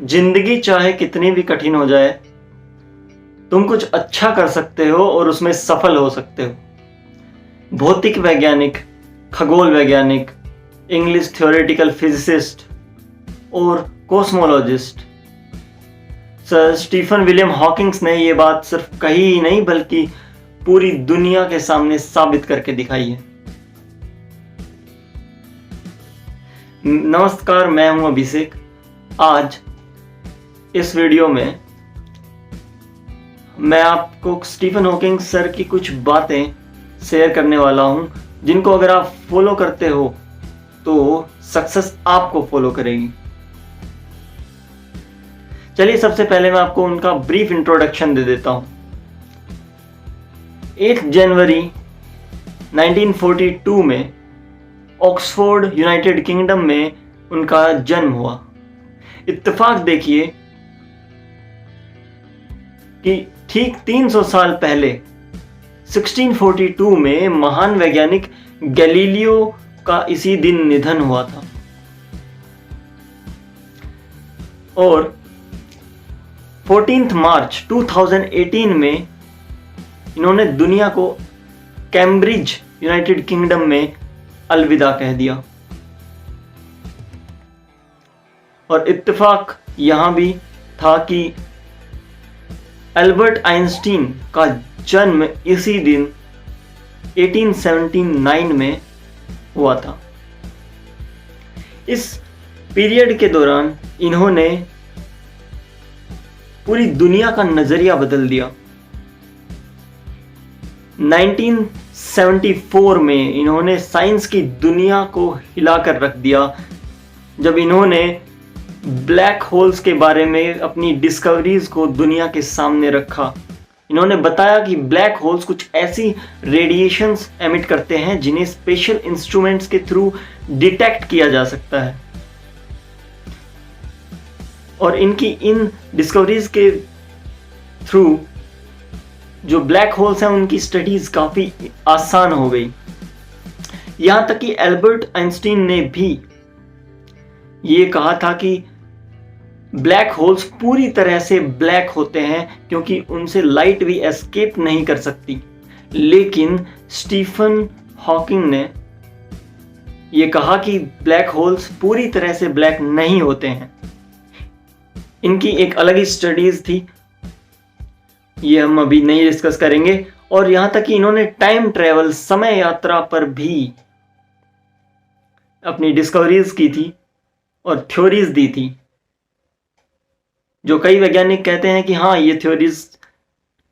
जिंदगी चाहे कितनी भी कठिन हो जाए, तुम कुछ अच्छा कर सकते हो और उसमें सफल हो सकते हो। भौतिक वैज्ञानिक, खगोल वैज्ञानिक, इंग्लिश थ्योरेटिकल फिजिसिस्ट और cosmologist sir Stephen William Hawkings ने यह बात सिर्फ कही ही नहीं बल्कि पूरी दुनिया के सामने साबित करके दिखाई है। नमस्कार, मैं हूं अभिषेक। आज इस वीडियो में मैं आपको स्टीफन हॉकिंग सर की कुछ बातें शेयर करने वाला हूं, जिनको अगर आप फॉलो करते हो तो सक्सेस आपको फॉलो करेगी। चलिए, सबसे पहले मैं आपको उनका ब्रीफ इंट्रोडक्शन दे देता हूं। 8 जनवरी 1942 में ऑक्सफोर्ड, यूनाइटेड किंगडम में उनका जन्म हुआ। इत्तेफाक देखिए कि ठीक 300 साल पहले 1642 में महान वैज्ञानिक गैलीलियो का इसी दिन निधन हुआ था और 14 मार्च 2018 में इन्होंने दुनिया को कैम्ब्रिज, यूनाइटेड किंगडम में अलविदा कह दिया। और इत्तेफाक यहां भी था कि एल्बर्ट आइंस्टीन का जन्म इसी दिन 1879 में हुआ था। इस पीरियड के दौरान इन्होंने पूरी दुनिया का नजरिया बदल दिया। 1974 में इन्होंने साइंस की दुनिया को हिलाकर रख दिया जब इन्होंने ब्लैक होल्स के बारे में अपनी डिस्कवरीज को दुनिया के सामने रखा। इन्होंने बताया कि ब्लैक होल्स कुछ ऐसी रेडिएशंस एमिट करते हैं जिन्हें स्पेशल इंस्ट्रूमेंट्स के थ्रू डिटेक्ट किया जा सकता है। और इनकी इन डिस्कवरीज के थ्रू जो ब्लैक होल्स हैं उनकी स्टडीज काफी आसान हो गई। यहां तक कि एल्बर्ट आइंस्टीन ने भी ये कहा था कि ब्लैक होल्स पूरी तरह से ब्लैक होते हैं क्योंकि उनसे लाइट भी एस्केप नहीं कर सकती। लेकिन स्टीफन हॉकिंग ने यह कहा कि ब्लैक होल्स पूरी तरह से ब्लैक नहीं होते हैं। इनकी एक अलग ही स्टडीज थी, ये हम अभी नहीं डिस्कस करेंगे। और यहां तक कि इन्होंने टाइम ट्रेवल, समय यात्रा पर भी अपनी डिस्कवरीज की थी और थ्योरीज दी थी, जो कई वैज्ञानिक कहते हैं कि हाँ, ये थ्योरीज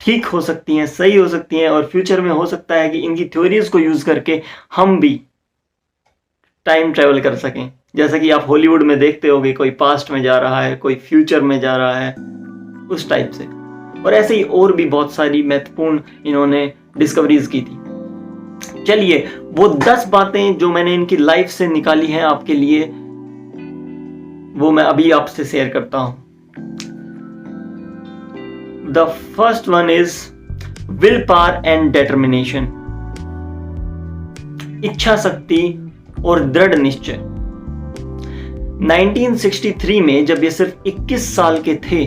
ठीक हो सकती हैं, सही हो सकती हैं और फ्यूचर में हो सकता है कि इनकी थ्योरीज को यूज करके हम भी टाइम ट्रेवल कर सकें। जैसा कि आप हॉलीवुड में देखते होंगे, कोई पास्ट में जा रहा है, कोई फ्यूचर में जा रहा है, उस टाइप से। और ऐसे ही और भी बहुत सारी महत्वपूर्ण इन्होंने डिस्कवरीज की थी। चलिए, वो 10 बातें जो मैंने इनकी लाइफ से निकाली हैं आपके लिए, वो मैं अभी आपसे शेयर करता हूं। The first one is will power and determination, इच्छा शक्ति और दृढ़ निश्चय। 1963 में जब ये सिर्फ 21 साल के थे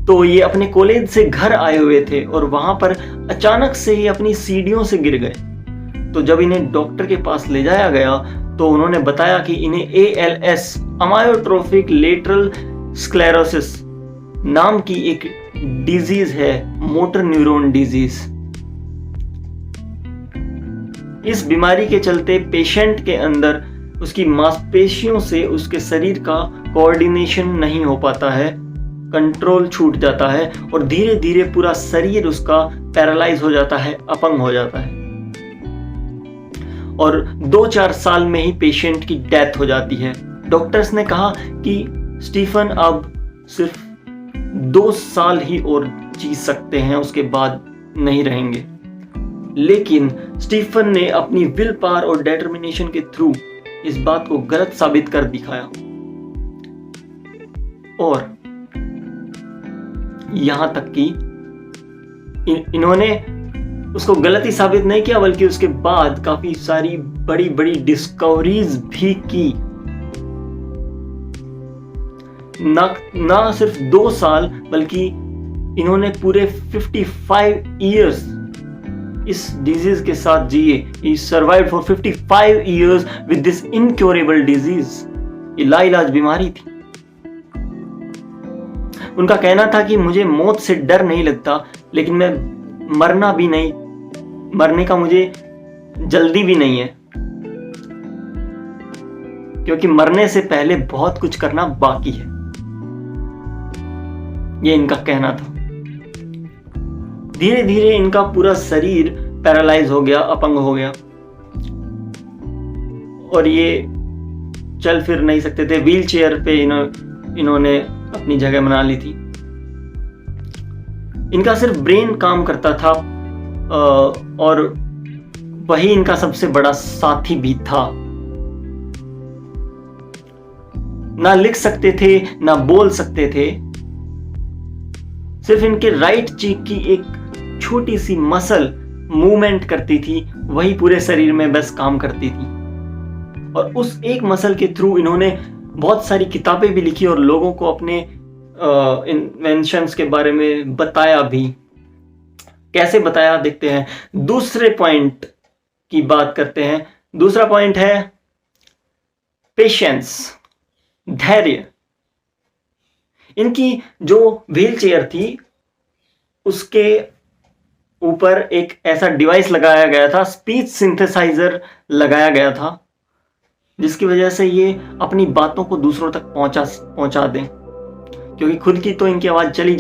तो ये अपने कॉलेज से घर आए हुए थे और वहां पर अचानक से ही अपनी सीढ़ियों से गिर गए। तो जब इन्हें डॉक्टर के पास ले जाया गया तो उन्होंने बताया कि इन्हें ALS, अमायोट्रोफिक लेटरल स्क्लेरोसिस नाम की एक डिजीज है, मोटर न्यूरॉन डिजीज। इस बीमारी के चलते पेशेंट के अंदर उसकी मांसपेशियों से उसके शरीर का कोऑर्डिनेशन नहीं हो पाता है, कंट्रोल छूट जाता है और धीरे धीरे पूरा शरीर उसका पैरालाइज हो जाता है, अपंग हो जाता है। और 2-4 साल में ही पेशेंट की डेथ हो जाती है। डॉक्टर्स ने कहा कि स्टीफन अब सिर्फ 2 साल ही और जी सकते हैं, उसके बाद नहीं रहेंगे। लेकिन स्टीफन ने अपनी विल पावर और डिटर्मिनेशन के थ्रू इस बात को गलत साबित कर दिखाया और यहां तक कि इन्होंने उसको गलत ही साबित नहीं किया बल्कि उसके बाद काफी सारी बड़ी बड़ी डिस्कवरीज भी की ना सिर्फ 2 साल बल्कि इन्होंने पूरे 55 ईयर्स इस डिजीज के साथ जिए। ही survived for 55 years with this incurable disease. ये लाइलाज बीमारी थी। उनका कहना था कि मुझे मौत से डर नहीं लगता, लेकिन मैं मरने का मुझे जल्दी भी नहीं है, क्योंकि मरने से पहले बहुत कुछ करना बाकी है। ये इनका कहना था। धीरे धीरे इनका पूरा शरीर पैरालाइज हो गया, अपंग हो गया, और ये चल फिर नहीं सकते थे। व्हील चेयर पे इन्होंने अपनी जगह बना ली थी। इनका सिर्फ ब्रेन काम करता था, और वही इनका सबसे बड़ा साथी भी था। ना लिख सकते थे, ना बोल सकते थे। सिर्फ इनके राइट चीक की एक छोटी सी मसल मूवमेंट करती थी, वही पूरे शरीर में बस काम करती थी। और उस एक मसल के थ्रू इन्होंने बहुत सारी किताबें भी लिखी और लोगों को अपने इन्वेंशंस के बारे में बताया भी। कैसे बताया देखते हैं। दूसरे पॉइंट की बात करते हैं। दूसरा पॉइंट है पेशेंस, धैर्य। इनकी जो व्हील चेयर थी उसके ऊपर एक ऐसा डिवाइस लगाया गया था, स्पीच सिंथेसाइजर लगाया गया था, जिसकी वजह से ये अपनी बातों को दूसरों तक पहुंचा दें, क्योंकि खुद की तो इनकी आवाज चली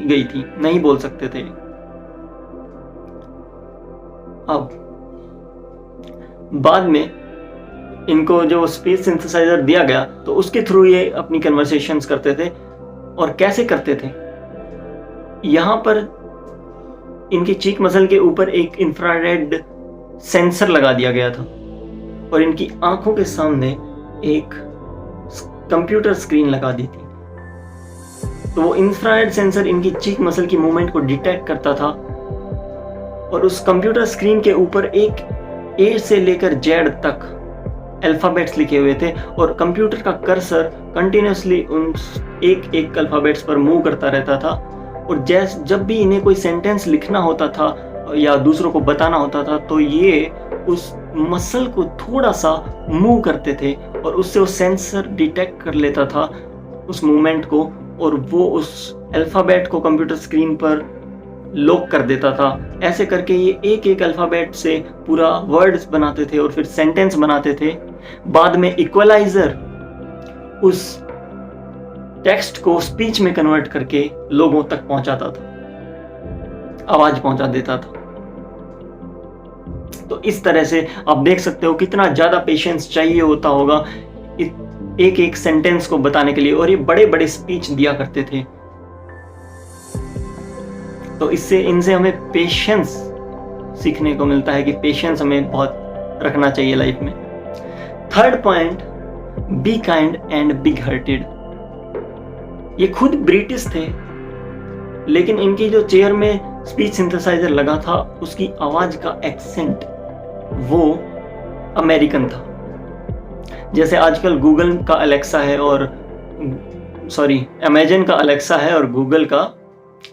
गई थी, नहीं बोल सकते थे। अब बाद में इनको जो स्पीच सिंथेसाइजर दिया गया तो उसके थ्रू ये अपनी कन्वर्सेशंस करते थे। और कैसे करते थे, यहां पर इनकी चीक मसल के ऊपर एक इंफ्रारेड सेंसर लगा दिया गया था और इनकी आंखों के सामने एक कंप्यूटर स्क्रीन लगा दी थी। तो वो इंफ्रारेड सेंसर इनकी चीक मसल की मूवमेंट को डिटेक्ट करता था और उस कंप्यूटर स्क्रीन के ऊपर एक ए से लेकर जेड तक अल्फाबेट्स लिखे हुए थे और कंप्यूटर का कर्सर कंटिन्यूसली उन एक अल्फाबेट्स पर मूव करता रहता था। और जब भी इन्हें कोई सेंटेंस लिखना होता था या दूसरों को बताना होता था तो ये उस मसल को थोड़ा सा मूव करते थे और उससे वो सेंसर डिटेक्ट कर लेता था उस मूवमेंट को, और वो उस अल्फाबेट को कंप्यूटर स्क्रीन पर लॉक कर देता था। ऐसे करके ये एक अल्फाबेट से पूरा वर्ड्स बनाते थे और फिर सेंटेंस बनाते थे। बाद में इक्वलाइजर उस टेक्स्ट को स्पीच में कन्वर्ट करके लोगों तक पहुंचाता था, आवाज पहुंचा देता था। तो इस तरह से आप देख सकते हो कितना ज्यादा पेशेंस चाहिए होता होगा एक सेंटेंस को बताने के लिए, और ये बड़े बड़े स्पीच दिया करते थे। तो इनसे हमें पेशेंस सीखने को मिलता है कि पेशेंस हमें बहुत रखना चाहिए लाइफ में। Third point, B kind and big hearted. ये खुद ब्रिटिश थे, लेकिन इनकी जो चेयर में स्पीच सिंथेसाइजर लगा था उसकी आवाज का एक्सेंट वो अमेरिकन था। जैसे आजकल गूगल का अलेक्सा है और अमेजन का अलेक्सा है और गूगल का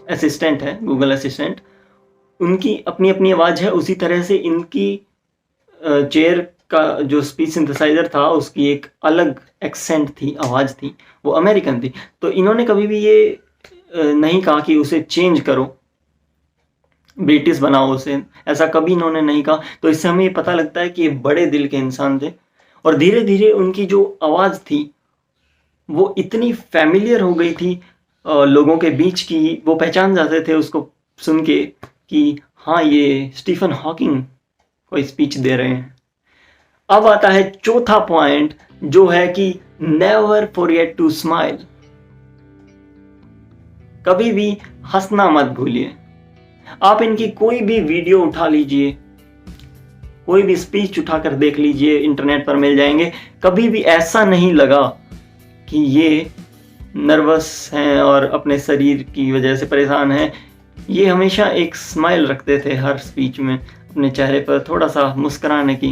असिस्टेंट है, गूगल असिस्टेंट, उनकी अपनी अपनी आवाज है। उसी तरह से इनकी चेयर का जो स्पीच सिंथेसाइजर था उसकी एक अलग एक्सेंट थी, आवाज थी, वो अमेरिकन थी। तो इन्होंने कभी भी ये नहीं कहा कि उसे चेंज करो, ब्रिटिश बनाओ उसे, ऐसा कभी इन्होंने नहीं कहा। तो इससे हमें ये पता लगता है कि ये बड़े दिल के इंसान थे। और धीरे धीरे उनकी जो आवाज थी वो इतनी फैमिलियर हो गई थी लोगों के बीच की, वो पहचान जाते थे उसको सुन के कि हाँ ये स्टीफन हॉकिंग कोई स्पीच दे रहे हैं। अब आता है चौथा पॉइंट, जो है कि नेवर फॉरगेट टू स्माइल। कभी भी हंसना मत भूलिए। आप इनकी कोई भी वीडियो उठा लीजिए, कोई भी स्पीच उठाकर देख लीजिए, इंटरनेट पर मिल जाएंगे। कभी भी ऐसा नहीं लगा कि ये नर्वस हैं और अपने शरीर की वजह से परेशान हैं। ये हमेशा एक स्माइल रखते थे हर स्पीच में, अपने चेहरे पर थोड़ा सा मुस्कुराने की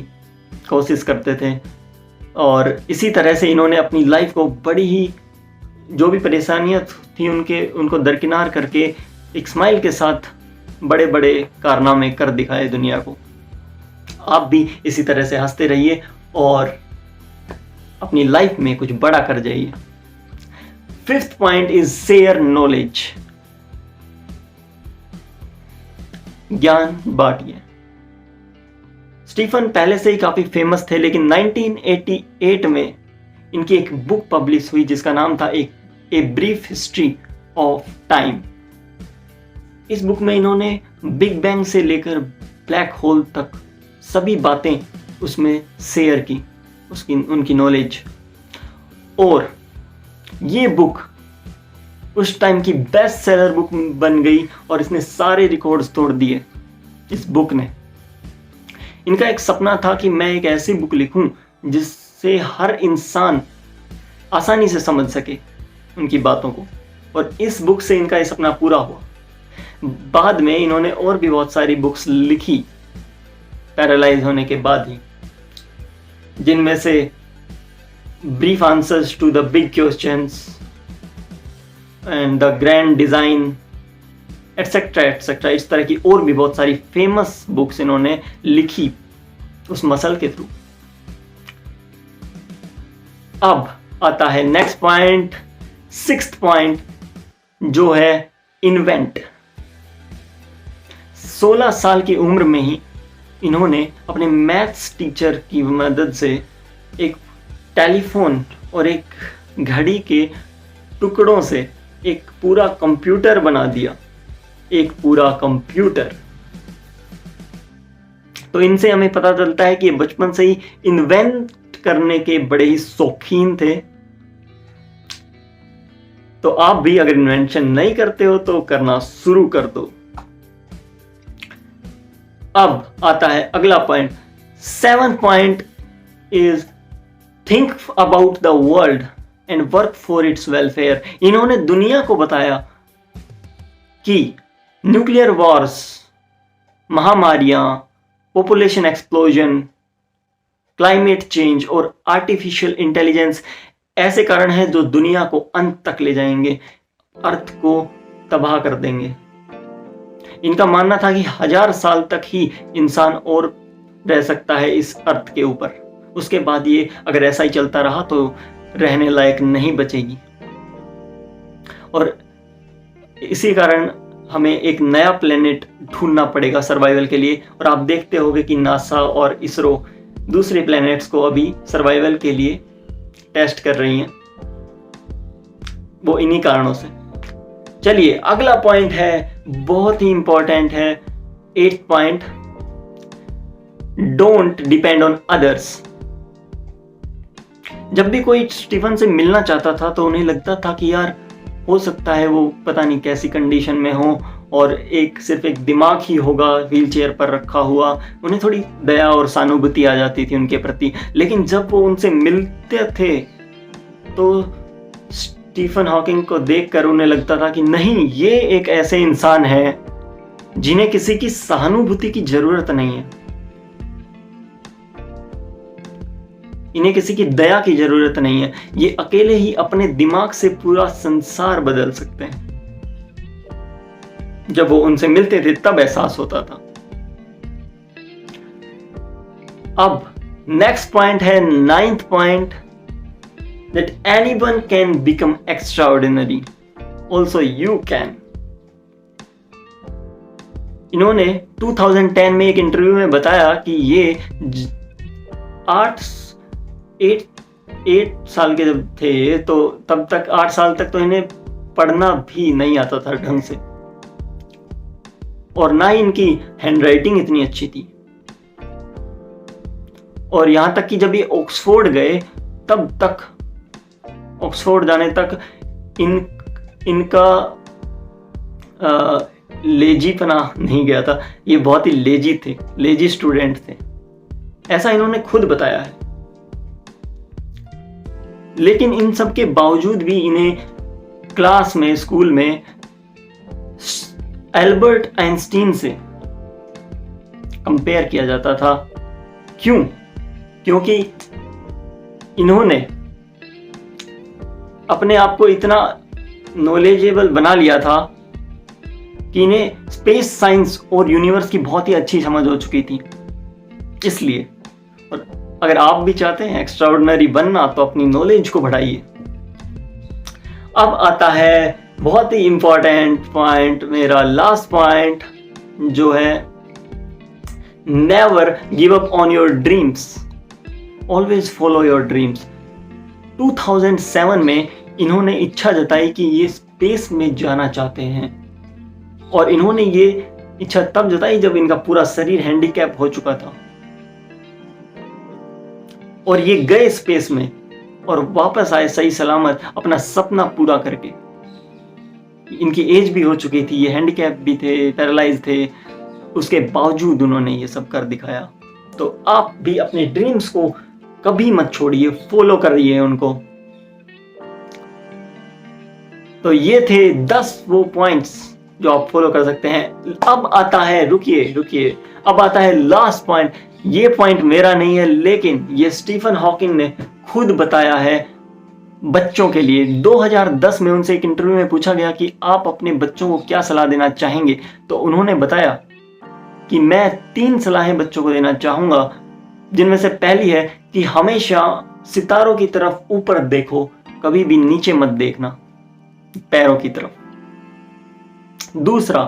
कोशिश करते थे। और इसी तरह से इन्होंने अपनी लाइफ को बड़ी ही जो भी परेशानियां थी उनको दरकिनार करके एक स्माइल के साथ बड़े बड़े कारनामे कर दिखाए दुनिया को। आप भी इसी तरह से हंसते रहिए और अपनी लाइफ में कुछ बड़ा कर जाइए। Fifth point is share knowledge, ज्ञान बांटिए। स्टीफन पहले से ही काफी फेमस थे, लेकिन 1988 में इनकी एक बुक पब्लिश हुई जिसका नाम था a brief history of time. इस बुक में इन्होंने बिग बैंग से लेकर ब्लैक होल तक सभी बातें उसमें शेयर की, उनकी नॉलेज। और ये बुक उस टाइम की बेस्ट सेलर बुक बन गई और इसने सारे रिकॉर्ड्स तोड़ दिए इस बुक ने। इनका एक सपना था कि मैं एक ऐसी बुक लिखूं जिससे हर इंसान आसानी से समझ सके उनकी बातों को, और इस बुक से इनका ये सपना पूरा हुआ। बाद में इन्होंने और भी बहुत सारी बुक्स लिखी पैरालाइज होने के बाद ही, जिनमें से Brief Answers to the Big Questions and the Grand Design etcetera etcetera, इस तरह की और भी बहुत सारी फेमस बुक्स इन्होंने लिखी उस मसल के थ्रू। अब आता है नेक्स्ट पॉइंट, सिक्स्थ पॉइंट, जो है इन्वेंट। 16 साल की उम्र में ही इन्होंने अपने मैथ्स टीचर की मदद से एक टेलीफोन और एक घड़ी के टुकड़ों से एक पूरा कंप्यूटर बना दिया, एक पूरा कंप्यूटर। तो इनसे हमें पता चलता है कि ये बचपन से ही इन्वेंट करने के बड़े ही शौकीन थे। तो आप भी अगर इन्वेंशन नहीं करते हो तो करना शुरू कर दो। अब आता है अगला point, seventh point is think about the world and work for its welfare. इन्होंने दुनिया को बताया कि न्यूक्लियर वॉर्स, महामारियां, पॉपुलेशन एक्सप्लोजन, क्लाइमेट चेंज और आर्टिफिशियल इंटेलिजेंस ऐसे कारण हैं जो दुनिया को अंत तक ले जाएंगे, अर्थ को तबाह कर देंगे। इनका मानना था कि 1000 साल तक ही इंसान और रह सकता है इस अर्थ के ऊपर, उसके बाद ये अगर ऐसा ही चलता रहा तो रहने लायक नहीं बचेगी। और इसी कारण हमें एक नया प्लेनेट ढूंढना पड़ेगा सर्वाइवल के लिए। और आप देखते होंगे कि नासा और इसरो दूसरे प्लैनेट्स को अभी सर्वाइवल के लिए टेस्ट कर रही हैं, वो इन्हीं कारणों से। चलिए अगला पॉइंट है, बहुत ही इंपॉर्टेंट है, 8th point, don't depend on others. जब भी कोई स्टीफन से मिलना चाहता था तो उन्हें लगता था कि यार हो सकता है वो पता नहीं कैसी कंडीशन में हो और सिर्फ एक दिमाग ही होगा व्हीलचेयर पर रखा हुआ। उन्हें थोड़ी दया और सहानुभूति आ जाती थी उनके प्रति। लेकिन जब वो उनसे मिलते थे तो स्टीफन हॉकिंग को देखकर उन्हें लगता था कि नहीं, ये एक ऐसे इंसान है जिन्हें किसी की सहानुभूति की जरूरत नहीं है, इन्हें किसी की दया की जरूरत नहीं है, ये अकेले ही अपने दिमाग से पूरा संसार बदल सकते हैं। जब वो उनसे मिलते थे तब एहसास होता था। अब नेक्स्ट पॉइंट है 9th point, that anyone can become extraordinary, also you can. इन्होंने 2010 में एक इंटरव्यू में बताया कि ये 8 साल के जब थे तो तब तक 8 साल तक तो इन्हें पढ़ना भी नहीं आता था ढंग से, और ना ही इनकी हैंडराइटिंग इतनी अच्छी थी। और यहां तक कि जब ये ऑक्सफोर्ड गए तब तक, ऑक्सफोर्ड जाने तक इनका लेजीपना नहीं गया था। ये बहुत ही लेजी थे, लेजी स्टूडेंट थे, ऐसा इन्होंने खुद बताया है। लेकिन इन सब के बावजूद भी इन्हें क्लास में, स्कूल में एल्बर्ट आइंस्टीन से कंपेयर किया जाता था। क्यों? क्योंकि इन्होंने अपने आप को इतना नॉलेजेबल बना लिया था कि इन्हें स्पेस साइंस और यूनिवर्स की बहुत ही अच्छी समझ हो चुकी थी। इसलिए, और अगर आप भी चाहते हैं एक्स्ट्राऑर्डिनरी बनना तो अपनी नॉलेज को बढ़ाइए। अब आता है बहुत ही इंपॉर्टेंट पॉइंट, मेरा लास्ट पॉइंट, जो है never give up on your dreams, always follow your dreams. 2007 में इन्होंने इच्छा जताई कि ये स्पेस में जाना चाहते हैं, और इन्होंने ये इच्छा तब जताई जब इनका पूरा शरीर हैंडीकैप हो चुका था, और ये गए स्पेस में और वापस आए सही सलामत अपना सपना पूरा करके। इनकी एज भी हो चुकी थी, ये हैंडीकैप भी थे, पैरालाइज थे, उसके बावजूद उन्होंने ये सब कर दिखाया। तो आप भी अपने ड्रीम्स को कभी मत छोड़िए, फॉलो करिए उनको। तो ये थे 10 वो पॉइंट्स जो आप फॉलो कर सकते हैं। अब आता है, रुकिए, अब आता है लास्ट पॉइंट। ये पॉइंट मेरा नहीं है, लेकिन ये स्टीफन हॉकिंग ने खुद बताया है बच्चों के लिए। 2010 में उनसे एक इंटरव्यू में पूछा गया कि आप अपने बच्चों को क्या सलाह देना चाहेंगे, तो उन्होंने बताया कि मैं 3 सलाहें बच्चों को देना चाहूंगा, जिनमें से पहली है कि हमेशा सितारों की तरफ ऊपर देखो, कभी भी नीचे मत देखना, पैरों की तरफ। दूसरा,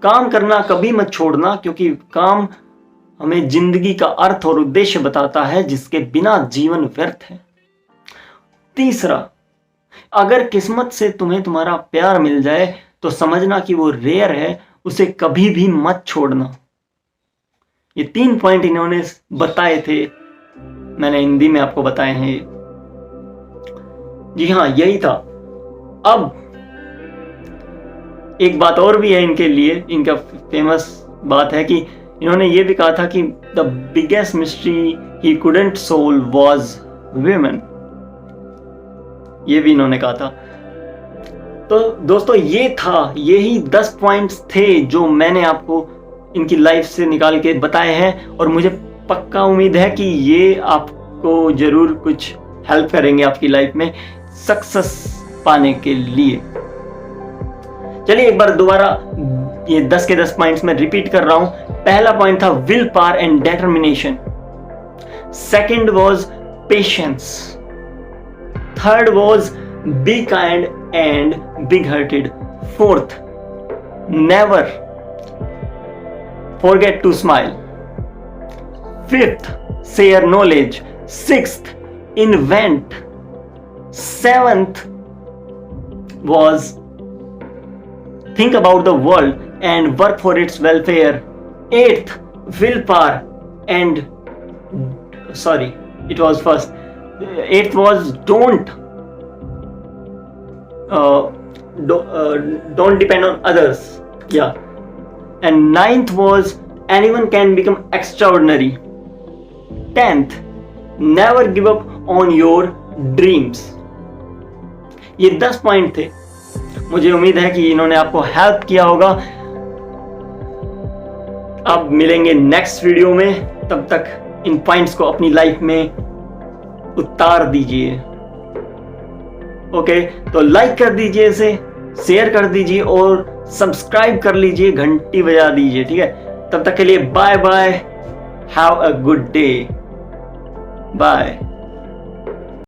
काम करना कभी मत छोड़ना, क्योंकि काम हमें जिंदगी का अर्थ और उद्देश्य बताता है, जिसके बिना जीवन व्यर्थ है। तीसरा, अगर किस्मत से तुम्हें तुम्हारा प्यार मिल जाए तो समझना कि वो रेयर है, उसे कभी भी मत छोड़ना। ये 3 पॉइंट इन्होंने बताए थे, मैंने हिंदी में आपको बताए हैं। जी हाँ, यही था। अब एक बात और भी है इनके लिए, इनका फेमस बात है कि इन्होंने ये भी कहा था कि the biggest mystery he couldn't solve was women. ये भी इन्होंने कहा था। तो दोस्तों, यही 10 पॉइंट्स थे जो मैंने आपको इनकी लाइफ से निकाल के बताए हैं, और मुझे पक्का उम्मीद है कि ये आपको जरूर कुछ हेल्प करेंगे आपकी लाइफ में सक्सेस पाने के लिए। चलिए एक बार दोबारा ये 10 के 10 पॉइंट्स में रिपीट कर रहा हूं। पहला पॉइंट था will power and determination. Second was patience. Third was be kind and big hearted. Fourth, never forget to smile. Fifth, share knowledge. Sixth, invent. Seventh was think about the world and work for its welfare. 8th, willpower and sorry, it was first. 8th was don't depend on others. Yeah. And 9th was anyone can become extraordinary. 10th, never give up on your dreams. ये 10 point थे। मुझे उम्मीद है कि इन्होंने आपको help किया होगा। अब मिलेंगे नेक्स्ट वीडियो में, तब तक इन पॉइंट्स को अपनी लाइफ में उतार दीजिए। ओके, तो लाइक कर दीजिए, इसे शेयर कर दीजिए और सब्सक्राइब कर लीजिए, घंटी बजा दीजिए। ठीक है, तब तक के लिए bye bye, have a good day, bye.